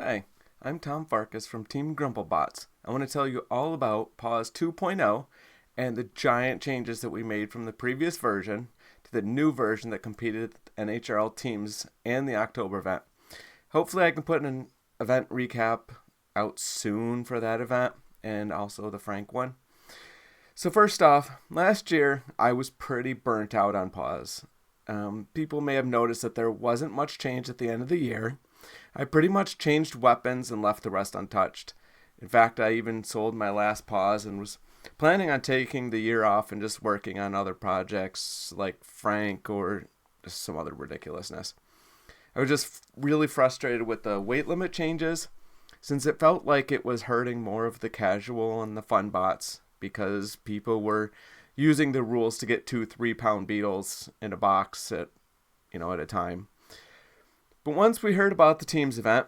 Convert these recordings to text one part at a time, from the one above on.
Hi, I'm Tom Farkas from Team Grumplebots. I want to tell you all about Paws 2.0 and the giant changes that we made from the previous version to the new version that competed at NHRL Teams and the October event. Hopefully I can put an event recap out soon for that event and also the Frank one. So first off, last year I was pretty burnt out on Paws. People may have noticed that there wasn't much change at the end of the year. I pretty much changed weapons and left the rest untouched. In fact, I even sold my last Paws and was planning on taking the year off and just working on other projects like Frank or just some other ridiculousness. I was just really frustrated with the weight limit changes since it felt like it was hurting more of the casual and the fun bots because people were using the rules to get 2 3-pound beetles in a box at a time. But once we heard about the Teams event,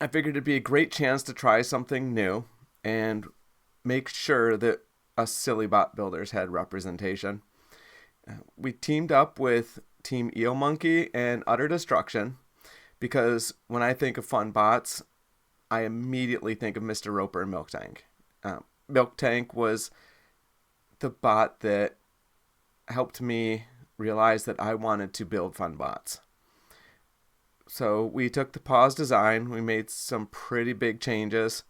I figured it'd be a great chance to try something new and make sure that us silly bot builders had representation. We teamed up with Team Eel Monkey and Utter Destruction because when I think of fun bots, I immediately think of Mr. Roper and Milk Tank. Milk Tank was the bot that helped me realize that I wanted to build fun bots. So we took the Paws design, we made some pretty big changes,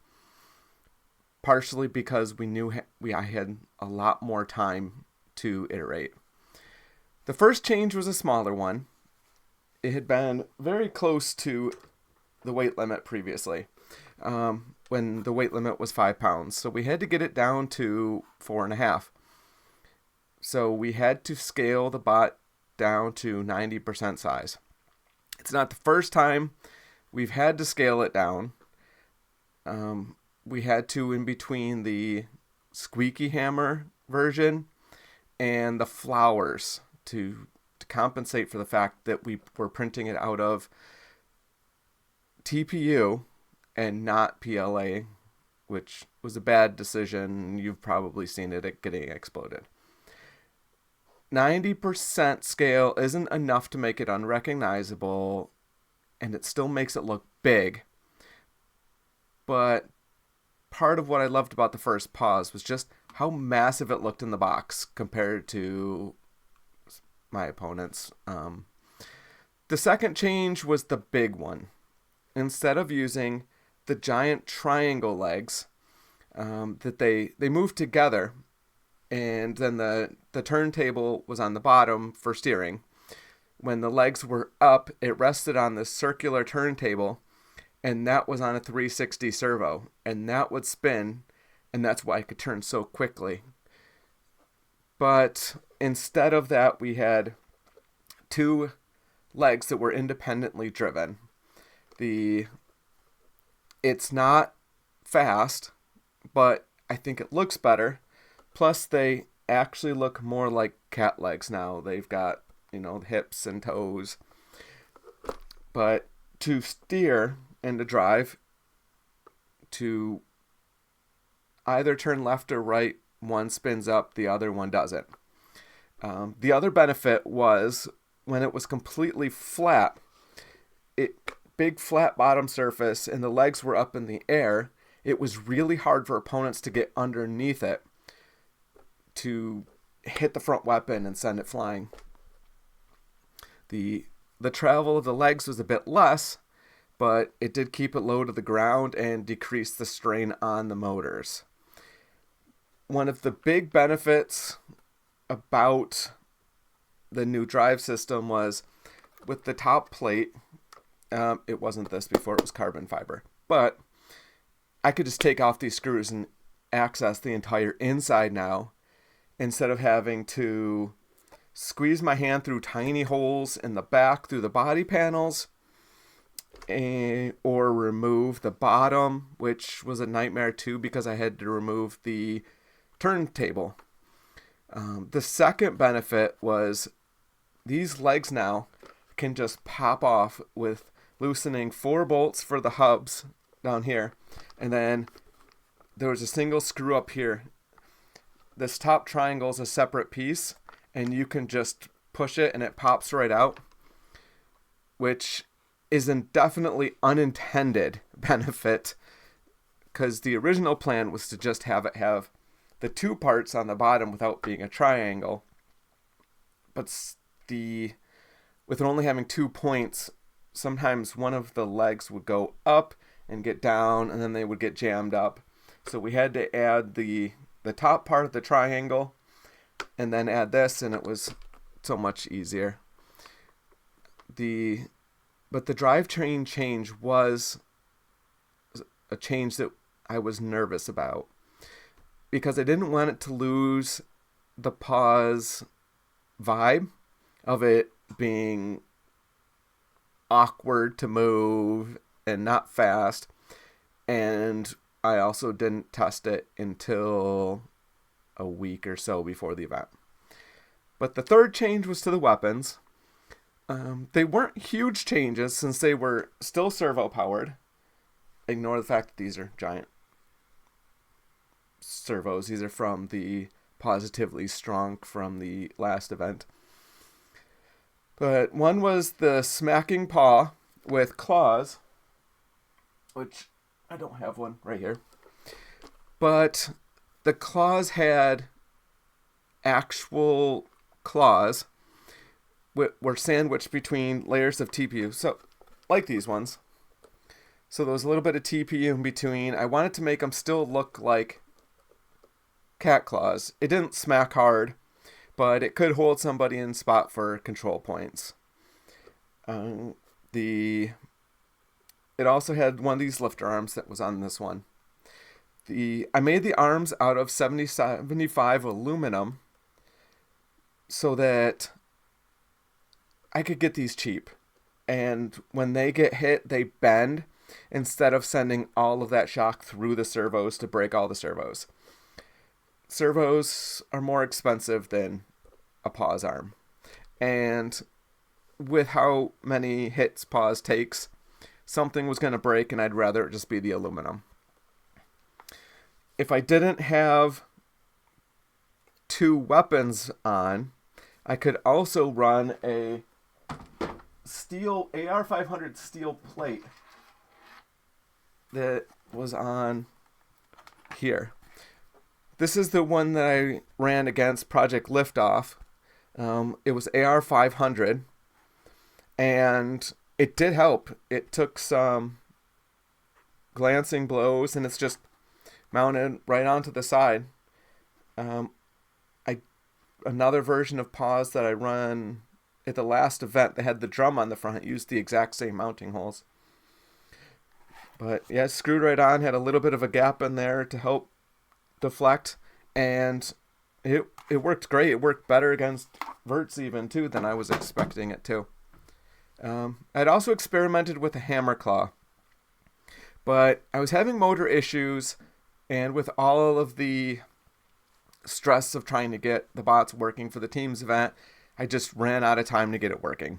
partially because we knew I had a lot more time to iterate. The first change was a smaller one. It had been very close to the weight limit previously, when the weight limit was 5 pounds. So we had to get it down to 4.5. So we had to scale the bot down to 90% size. It's not the first time we've had to scale it down. We had to in between the squeaky hammer version and the flowers to compensate for the fact that we were printing it out of TPU and not PLA, which was a bad decision. You've probably seen it getting exploded. 90% scale isn't enough to make it unrecognizable, and it still makes it look big. But part of what I loved about the first Paws was just how massive it looked in the box compared to my opponents. The second change was the big one. Instead of using the giant triangle legs, that they moved together, and then the turntable was on the bottom for steering. When the legs were up, it rested on this circular turntable, and that was on a 360 servo, and that would spin, and that's why it could turn so quickly. But instead of that, we had 2 legs that were independently driven. It's not fast, but I think it looks better. Plus, they actually look more like cat legs now. They've got, hips and toes. But to steer and to drive, to either turn left or right, one spins up, the other one doesn't. The other benefit was when it was completely flat, big flat bottom surface, and the legs were up in the air, it was really hard for opponents to get underneath it to hit the front weapon and send it flying. The travel of the legs was a bit less, but it did keep it low to the ground and decrease the strain on the motors. One of the big benefits about the new drive system was with the top plate, it wasn't this before, it was carbon fiber, but I could just take off these screws and access the entire inside now, instead of having to squeeze my hand through tiny holes in the back through the body panels, or remove the bottom, which was a nightmare too because I had to remove the turntable. The second benefit was these legs now can just pop off with loosening 4 bolts for the hubs down here, and then there was a single screw up here. This top triangle is a separate piece, and you can just push it and it pops right out, which is a definitely unintended benefit, because the original plan was to just have it have the two parts on the bottom without being a triangle. But with only having 2 points, sometimes one of the legs would go up and get down, and then they would get jammed up. So we had to add the top part of the triangle and then add this, and it was so much easier. But the drivetrain change was a change that I was nervous about, because I didn't want it to lose the Paws vibe of it being awkward to move and not fast. And I also didn't test it until a week or so before the event. But the third change was to the weapons. They weren't huge changes since they were still servo powered. Ignore the fact that these are giant servos. These are from the Positively Strong from the last event. But one was the smacking paw with claws, which I don't have one right here. But the claws had actual claws, were sandwiched between layers of TPU. So, like these ones. So there was a little bit of TPU in between. I wanted to make them still look like cat claws. It didn't smack hard, but it could hold somebody in spot for control points. It also had one of these lifter arms that was on this one. I made the arms out of 75 aluminum so that I could get these cheap. And when they get hit, they bend instead of sending all of that shock through the servos to break all the servos. Servos are more expensive than a Paws arm. And with how many hits Paws takes, something was going to break, and I'd rather it just be the aluminum. If I didn't have two weapons on, I could also run a steel AR500 steel plate that was on here. This is the one that I ran against Project Liftoff. It was AR500, and it did help. It took some glancing blows, and it's just mounted right onto the side. Another version of Paws that I run at the last event, they had the drum on the front, used the exact same mounting holes. But yeah, screwed right on, had a little bit of a gap in there to help deflect, and it worked great. It worked better against verts even too than I was expecting it to. I'd also experimented with a hammer claw, but I was having motor issues, and with all of the stress of trying to get the bots working for the Teams event, I just ran out of time to get it working.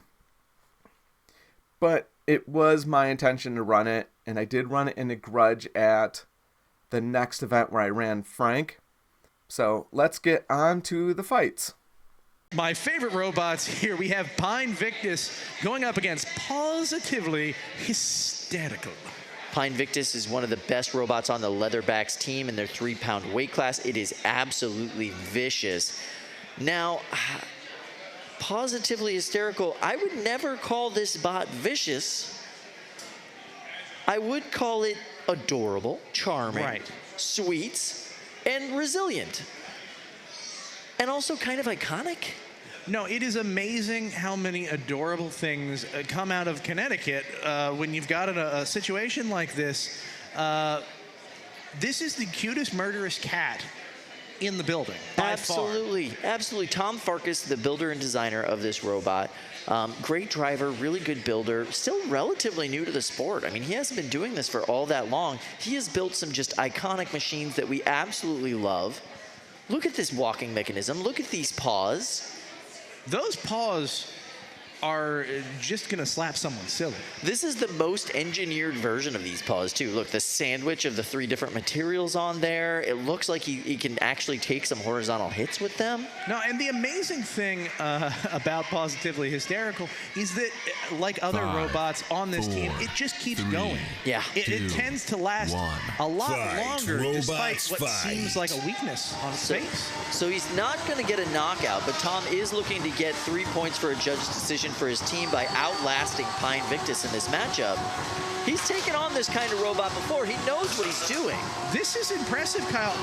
But it was my intention to run it, and I did run it in a grudge at the next event where I ran Frank. So let's get on to the fights. My favorite robots here, we have Pine Victus going up against Positively Hysterical. Pine Victus is one of the best robots on the Leatherbacks team in their 3-pound weight class. It is absolutely vicious. Now, Positively Hysterical, I would never call this bot vicious. I would call it adorable, charming, sweet, and resilient. And also kind of iconic. No, it is amazing how many adorable things come out of Connecticut when you've got a situation like this. This is the cutest murderous cat in the building, by absolutely, far. Absolutely. Tom Farkas, the builder and designer of this robot, great driver, really good builder, still relatively new to the sport. I mean, he hasn't been doing this for all that long. He has built some just iconic machines that we absolutely love. Look at this walking mechanism. Look at these paws. Those paws are just going to slap someone silly. This is the most engineered version of these Paws, too. Look, the sandwich of the 3 different materials on there. It looks like he can actually take some horizontal hits with them. No, and the amazing thing about Positively Hysterical is that, like other robots on this team, it just keeps going. Yeah. It tends to last a lot longer, despite what seems like a weakness on his face. So he's not going to get a knockout, but Tom is looking to get 3 points for a judge's decision for his team by outlasting Pine Victus in this matchup. He's taken on this kind of robot before. He knows what he's doing. This is impressive, Kyle.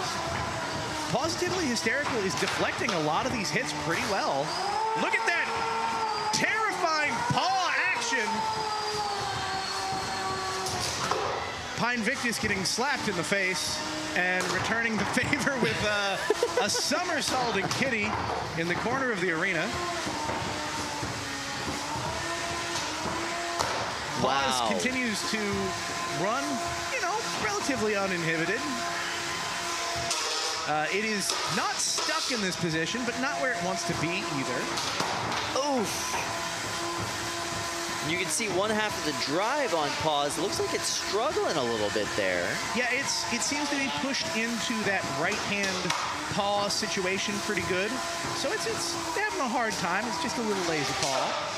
Positively Hysterical is deflecting a lot of these hits pretty well. Look at that terrifying paw action. Pine Victus getting slapped in the face and returning the favor with a somersaulting kitty in the corner of the arena. Paws continues to run, relatively uninhibited. It is not stuck in this position, but not where it wants to be either. Oof. You can see one half of the drive on Paws. Looks like it's struggling a little bit there. Yeah, it seems to be pushed into that right-hand paw situation pretty good. So it's having a hard time. It's just a little lazy paw.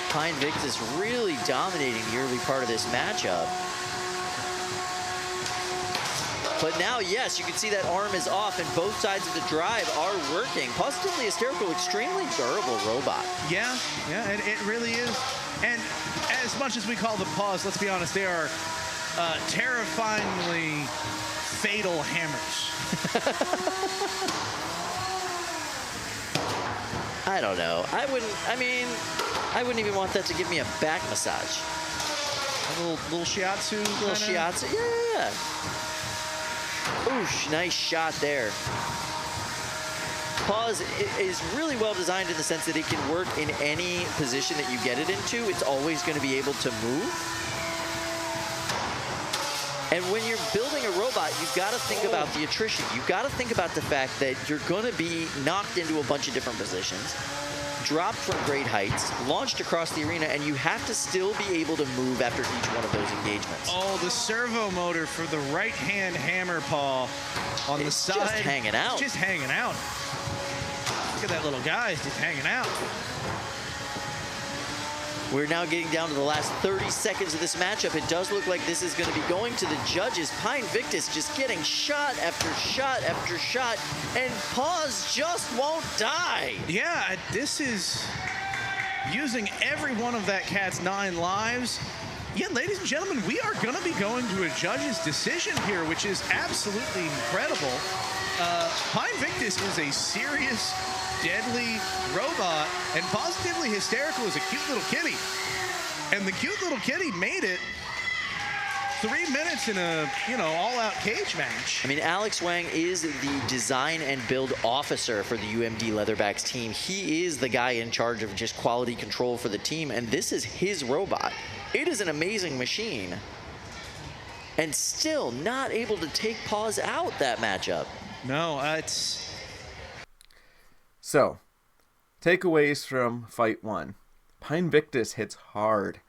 Pine Victus really dominating the early part of this matchup. But now, yes, you can see that arm is off and both sides of the drive are working. Positively Hysterical, extremely durable robot. Yeah, and it really is. And as much as we call the Paws, let's be honest, they are terrifyingly fatal hammers. I don't know. I wouldn't even want that to give me a back massage. A little shiatsu? Little shiatsu, yeah. Oosh, nice shot there. Paws is really well designed in the sense that it can work in any position that you get it into. It's always going to be able to move. And when you're building a robot, you've got to think about the attrition. You've got to think about the fact that you're going to be knocked into a bunch of different positions, dropped from great heights, launched across the arena, and you have to still be able to move after each one of those engagements. Oh, the servo motor for the right-hand hammer paw on the side. It's just hanging out. It's just hanging out. Look at that little guy. He's just hanging out. We're now getting down to the last 30 seconds of this matchup. It does look like this is going to be going to the judges. Pine Victus just getting shot after shot after shot, and Paws just won't die. Yeah, this is using every one of that cat's 9 lives. Yeah, ladies and gentlemen, we are going to be going to a judge's decision here, which is absolutely incredible. Pine Victus is a serious, deadly robot, and Positively Hysterical is a cute little kitty. And the cute little kitty made it 3 minutes in a, all-out cage match. I mean, Alex Wang is the design and build officer for the UMD Leatherbacks team. He is the guy in charge of just quality control for the team, and this is his robot. It is an amazing machine. And still not able to take Paws out that matchup. No, it's... So, takeaways from Fight 1. Pine Victus hits hard.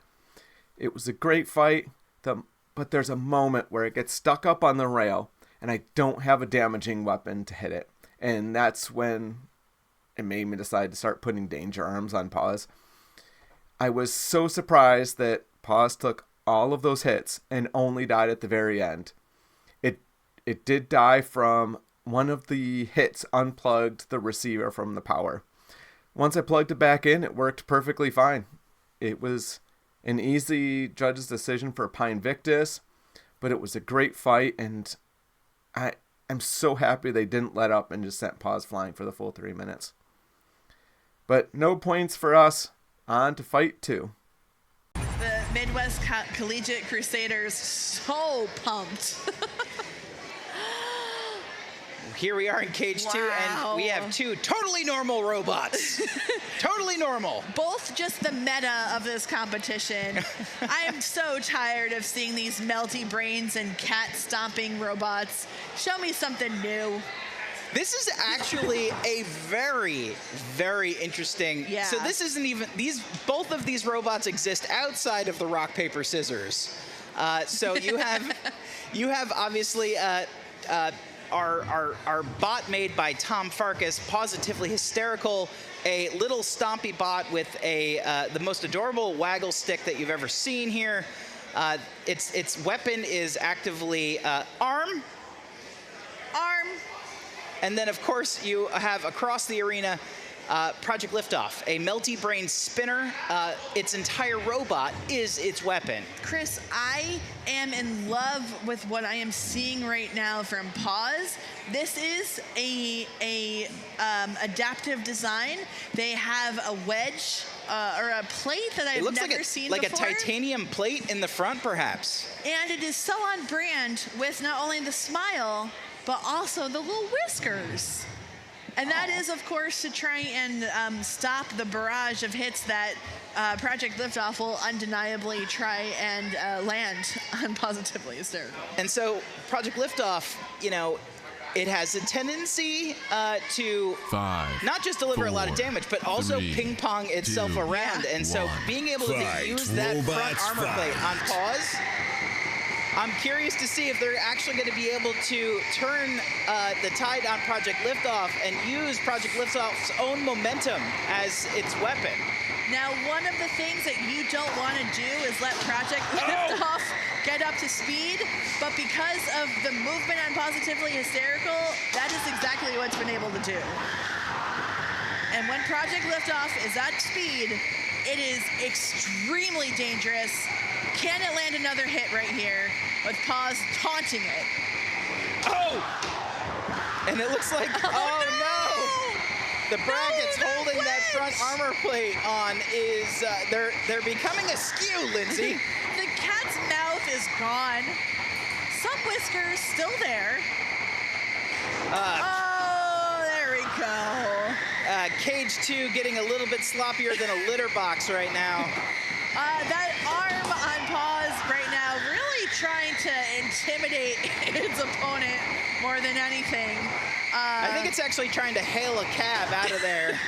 It was a great fight, but there's a moment where it gets stuck up on the rail, and I don't have a damaging weapon to hit it. And that's when it made me decide to start putting danger arms on Paws. I was so surprised that Paws took all of those hits and only died at the very end. It did die from one of the hits unplugged the receiver from the power. Once I plugged it back in, it worked perfectly fine. It was an easy judge's decision for Pine Victus, but it was a great fight, and I'm so happy they didn't let up and just sent Paws flying for the full 3 minutes. But no points for us. On to Fight 2. The Midwest Collegiate Crusaders so pumped. Here we are in Cage 2, and we have 2 totally normal robots. Totally normal. Both just the meta of this competition. I am so tired of seeing these melty brains and cat-stomping robots. Show me something new. This is actually a very, very interesting. Yeah. So this isn't even both of these robots exist outside of the rock paper scissors. So you have obviously our bot made by Tom Farkas, Positively Hysterical, a little stompy bot with the most adorable waggle stick that you've ever seen here. Its weapon is actively arm. And then, of course, you have across the arena Project Liftoff, a melty brain spinner. Its entire robot is its weapon. Chris, I am in love with what I am seeing right now from Paws. This is a adaptive design. They have a wedge or a plate that I've never seen before. Like a titanium plate in the front, perhaps. And it is so on brand with not only the smile, but also the little whiskers. And that is, of course, to try and stop the barrage of hits that Project Liftoff will undeniably try and land on Positively Hysterical. And so Project Liftoff, it has a tendency to not just deliver a lot of damage, but also ping pong itself around. And so being able to use that front armor plate on Paws, I'm curious to see if they're actually going to be able to turn the tide on Project Liftoff and use Project Liftoff's own momentum as its weapon. Now, one of the things that you don't want to do is let Project Liftoff get up to speed, but because of the movement on Positively Hysterical, that is exactly what it's been able to do. And when Project Liftoff is at speed, it is extremely dangerous. Can it land another hit right here with Paws taunting it? Oh! And it looks like, oh no! The brackets holding that front armor plate on is, they're becoming askew, Lindsay. The cat's mouth is gone. Some whiskers still there. Oh, there we go. Cage 2 getting a little bit sloppier than a litter box right now. That arm on Paws right now really trying to intimidate its opponent more than anything. I think it's actually trying to hail a cab out of there.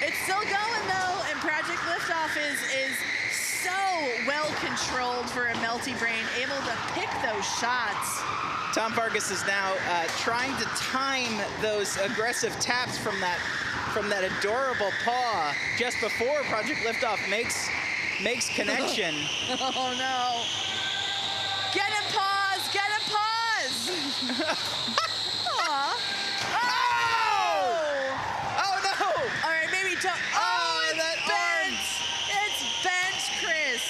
It's still going though, and Project Liftoff is so well controlled for a melty brain, able to pick those shots. Tom Farkas is now trying to time those aggressive taps from that adorable paw just before Project Liftoff makes connection. Oh no! Get him, Paws! Get him, Paws! Aw. Oh! Oh no! All right, maybe don't. Oh, it's that bent. It's bent, Chris.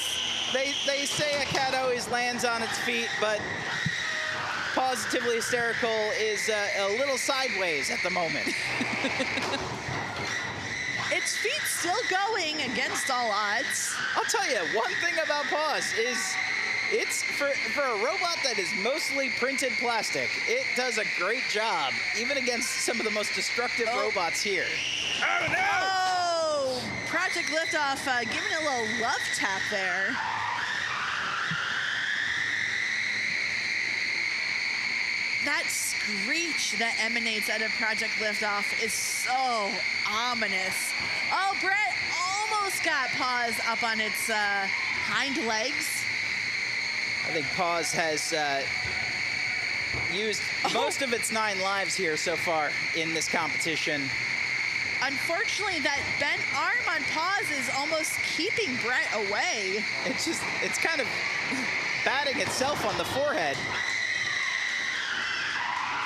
They say a cat always lands on its feet, but Positively Hysterical is a little sideways at the moment. Its feet still going against all odds. I'll tell you, one thing about Paws is it's for a robot that is mostly printed plastic, it does a great job, even against some of the most destructive robots here. Oh no! Oh, Project Liftoff giving a little love tap there. That screech that emanates out of Project Liftoff is so ominous. Oh, Brett almost got Paws up on its hind legs. I think Paws has used most of its 9 lives here so far in this competition. Unfortunately, that bent arm on Paws is almost keeping Brett away. It's kind of batting itself on the forehead.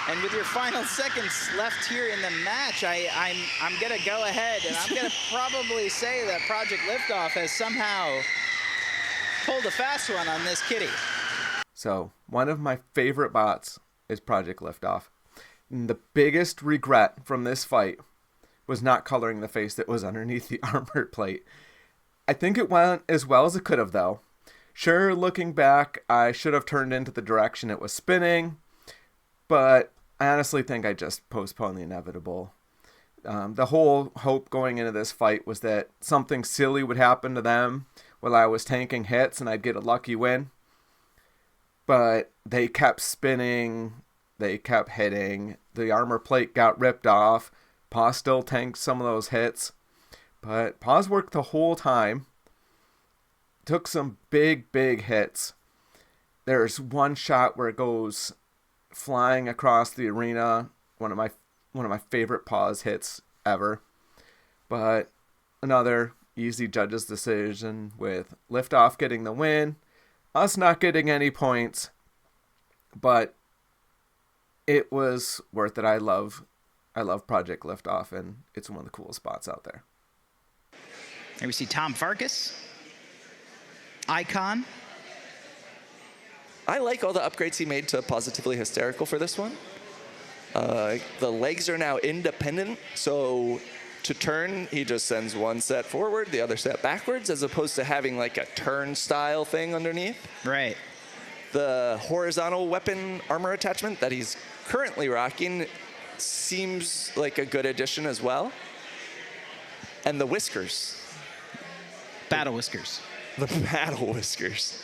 And with your final seconds left here in the match, I'm gonna go ahead and I'm gonna probably say that Project Liftoff has somehow pulled a fast one on this kitty. So one of my favorite bots is Project Liftoff. And the biggest regret from this fight was not coloring the face that was underneath the armor plate. I think it went as well as it could have, though. Sure, looking back, I should have turned into the direction it was spinning, but I honestly think I just postponed the inevitable. The whole hope going into this fight was that something silly would happen to them while I was tanking hits and I'd get a lucky win. But they kept spinning they kept hitting. The armor plate got ripped off. Paws still tanked some of those hits. But Paws worked the whole time. Took some big hits. There's one shot where it goes flying across the arena. One of my favorite Paws hits ever. But another easy judge's decision with Liftoff getting the win. Us not getting any points. But it was worth it. I love Project Liftoff, and it's one of the coolest spots out there. Here we see Tom Farkas. Icon. I like all the upgrades he made to Positively Hysterical for this one. The legs are now independent, so to turn, he just sends one set forward, the other set backwards, as opposed to having like a turn style thing underneath. Right. The horizontal weapon armor attachment that he's currently rocking seems like a good addition as well. And the whiskers. Battle whiskers. The battle whiskers.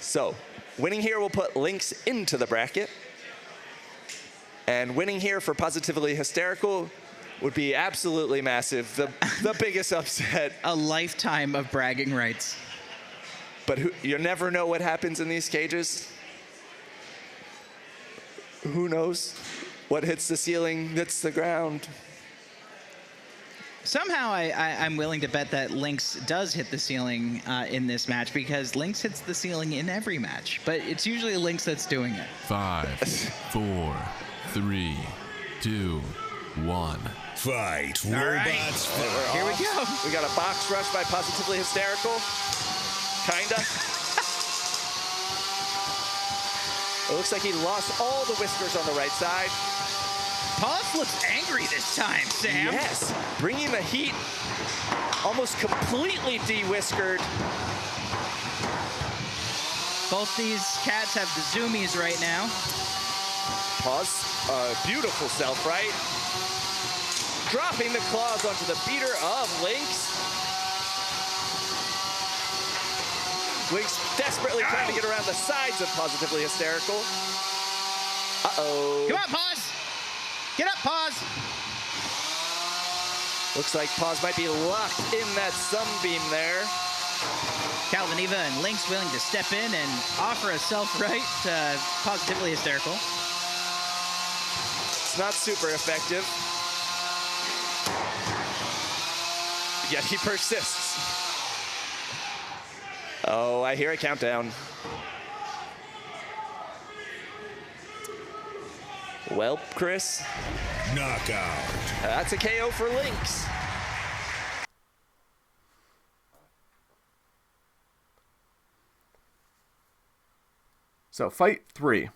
So, winning here will put Lynx into the bracket. And winning here for Positively Hysterical would be absolutely massive. The biggest upset. A lifetime of bragging rights. But you never know what happens in these cages. Who knows what hits the ceiling, hits the ground. Somehow I'm willing to bet that Lynx does hit the ceiling in this match, because Lynx hits the ceiling in every match, but it's usually Lynx that's doing it. 5, 4, 3, 2, 1. Fight, All right. robots. Here we go. We got a box rush by Positively Hysterical. Kinda. It looks like he lost all the whiskers on the right side. Paws looks angry this time, Sam. Yes, bringing the heat, almost completely de-whiskered. Both these cats have the zoomies right now. Paws, beautiful self-right. Dropping the claws onto the beater of Lynx. Lynx desperately trying to get around the sides of Positively Hysterical. Uh-oh. Come on, Paws. Get up, Paws. Looks like Paws might be locked in that sunbeam there. Calvin Eva and Lynx willing to step in and offer a self-right Positively Hysterical. It's not super effective. Yet he persists. Oh, I hear a countdown. Well, Chris. Knockout. That's a KO for Lynx. So, fight 3.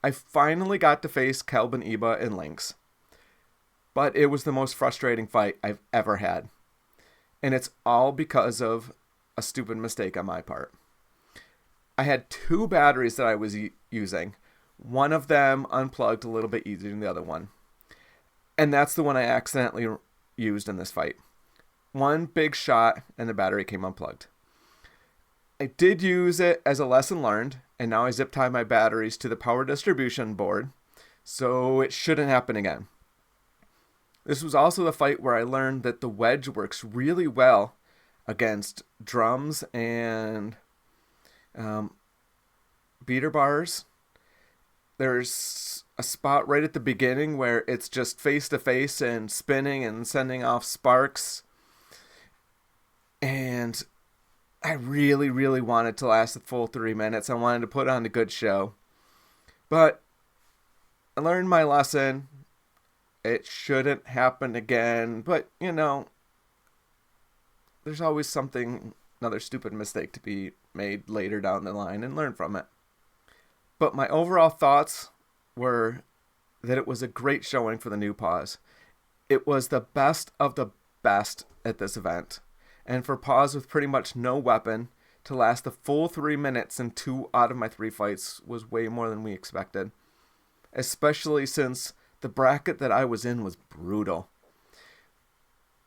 I finally got to face Kelvin Iba and Lynx. But it was the most frustrating fight I've ever had. And it's all because of a stupid mistake on my part. I had 2 batteries that I was using. One of them unplugged a little bit easier than the other one. And that's the one I accidentally used in this fight. One big shot and the battery came unplugged. I did use it as a lesson learned, and now I zip tie my batteries to the power distribution board, so it shouldn't happen again. This was also the fight where I learned that the wedge works really well against drums and beater bars. There's a spot right at the beginning where it's just face to face and spinning and sending off sparks. And I really, really wanted to last the full 3 minutes. I wanted to put on a good show. But I learned my lesson. It shouldn't happen again. But, you know, there's always another stupid mistake to be made later down the line, and learn from it. But my overall thoughts were that it was a great showing for the new Paws. It was the best of the best at this event. And for Paws with pretty much no weapon to last the full 3 minutes in 2 out of my 3 fights was way more than we expected. Especially since the bracket that I was in was brutal.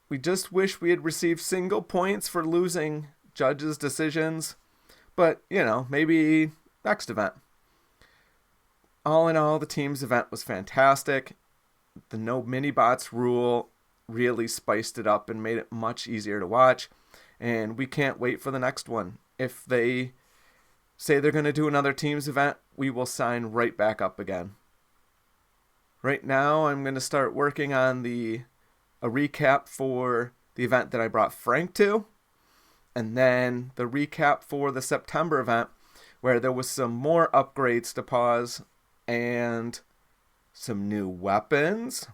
We just wish we had received single points for losing judges' decisions. But, you know, maybe next event. All in all, the Teams event was fantastic. The no mini bots rule really spiced it up and made it much easier to watch. And we can't wait for the next one. If they say they're going to do another Teams event, we will sign right back up again. Right now, I'm going to start working on a recap for the event that I brought Frank to, and then the recap for the September event, where there was some more upgrades to Paws and some new weapons.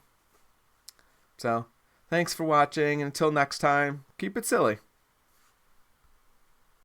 So, thanks for watching. Until next time, keep it silly.